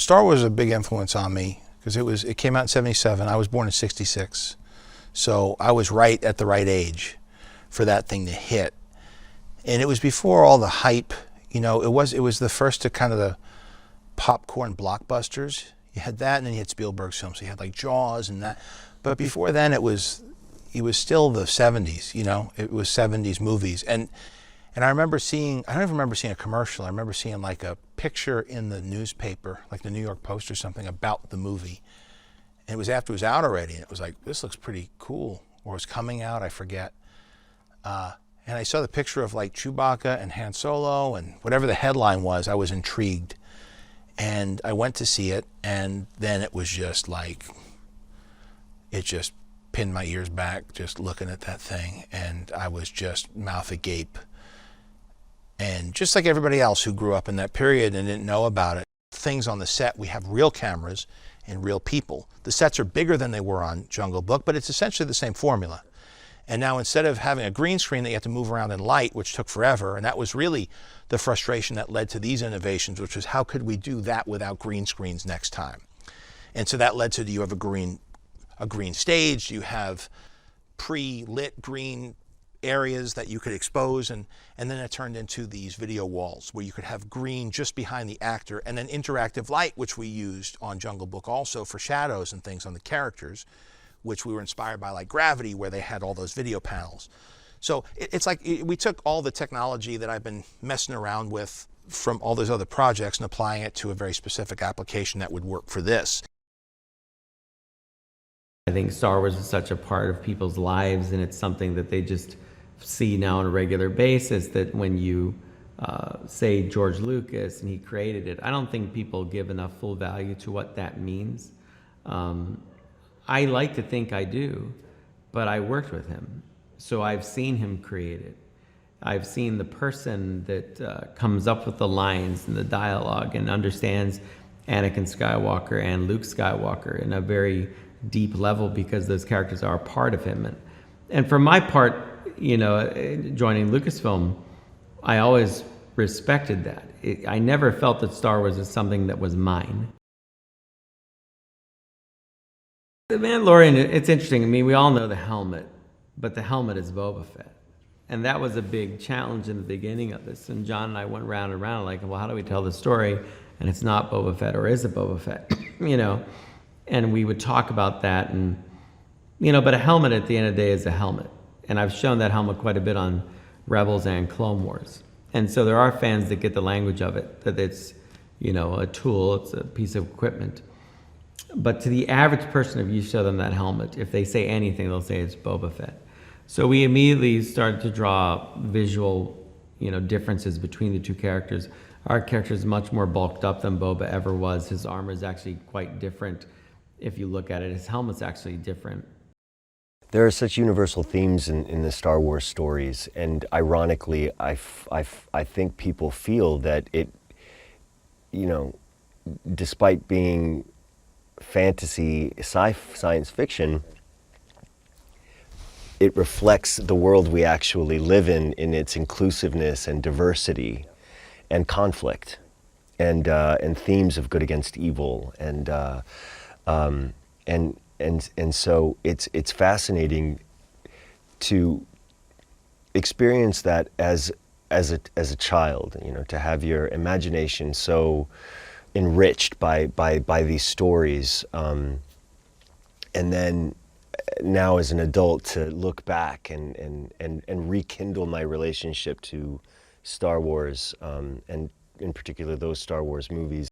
Star Wars was a big influence on me because it came out in '77. I was born in '66, so I was right at the right age for that thing to hit. And it was before all the hype. You know, it was the first to kind of the popcorn blockbusters. You had that, and then you had Spielberg's films. So you had like Jaws and that. But before then, it was still the '70s. You know, it was '70s movies. And I remember seeing, I don't even remember seeing a commercial. I remember seeing like a picture in the newspaper, like the New York Post or something, about the movie. And it was after it was out already, and it was like, this looks pretty cool. Or it was coming out, I forget. And I saw the picture of like Chewbacca and Han Solo, and whatever the headline was, I was intrigued. And I went to see it, and then it was just like, it just pinned my ears back just looking at that thing. And I was just mouth agape. And just like everybody else who grew up in that period and didn't know about it, things on the set, we have real cameras and real people. The sets are bigger than they were on Jungle Book, but it's essentially the same formula. And now instead of having a green screen that you have to move around in light, which took forever, and that was really the frustration that led to these innovations, which was how could we do that without green screens next time? And so that led to, you have a green stage, you have pre-lit green areas that you could expose, and then it turned into these video walls where you could have green just behind the actor, and then interactive light, which we used on Jungle Book also for shadows and things on the characters, which we were inspired by, like Gravity, where they had all those video panels. So it's like we took all the technology that I've been messing around with from all those other projects and applying it to a very specific application that would work for this. I think Star Wars is such a part of people's lives, and it's something that they just see now on a regular basis, that when you say George Lucas and he created it, I don't think people give enough full value to what that means. I like to think I do, but I worked with him. So I've seen him create it. I've seen the person that comes up with the lines and the dialogue and understands Anakin Skywalker and Luke Skywalker in a very deep level, because those characters are a part of him. And for my part, you know, joining Lucasfilm, I always respected that. I never felt that Star Wars is something that was mine. The Mandalorian, it's interesting. I mean, we all know the helmet, but the helmet is Boba Fett. And that was a big challenge in the beginning of this. And John and I went round and round like, well, how do we tell the story? And it's not Boba Fett, or is it Boba Fett? You know? And we would talk about that, and, you know, but a helmet at the end of the day is a helmet. And I've shown that helmet quite a bit on Rebels and Clone Wars. And so there are fans that get the language of it, that it's, you know, a tool, it's a piece of equipment. But to the average person, if you show them that helmet, if they say anything, they'll say it's Boba Fett. So we immediately started to draw visual, you know, differences between the two characters. Our character is much more bulked up than Boba ever was. His armor is actually quite different. If you look at it, his helmet's actually different. There are such universal themes in the Star Wars stories, and ironically, I think people feel that it, you know, despite being fantasy, science fiction, it reflects the world we actually live in its inclusiveness and diversity and conflict, and themes of good against evil, and so it's fascinating to experience that as a child, you know, to have your imagination so enriched by these stories, and then now as an adult to look back and rekindle my relationship to Star Wars, and in particular those Star Wars movies.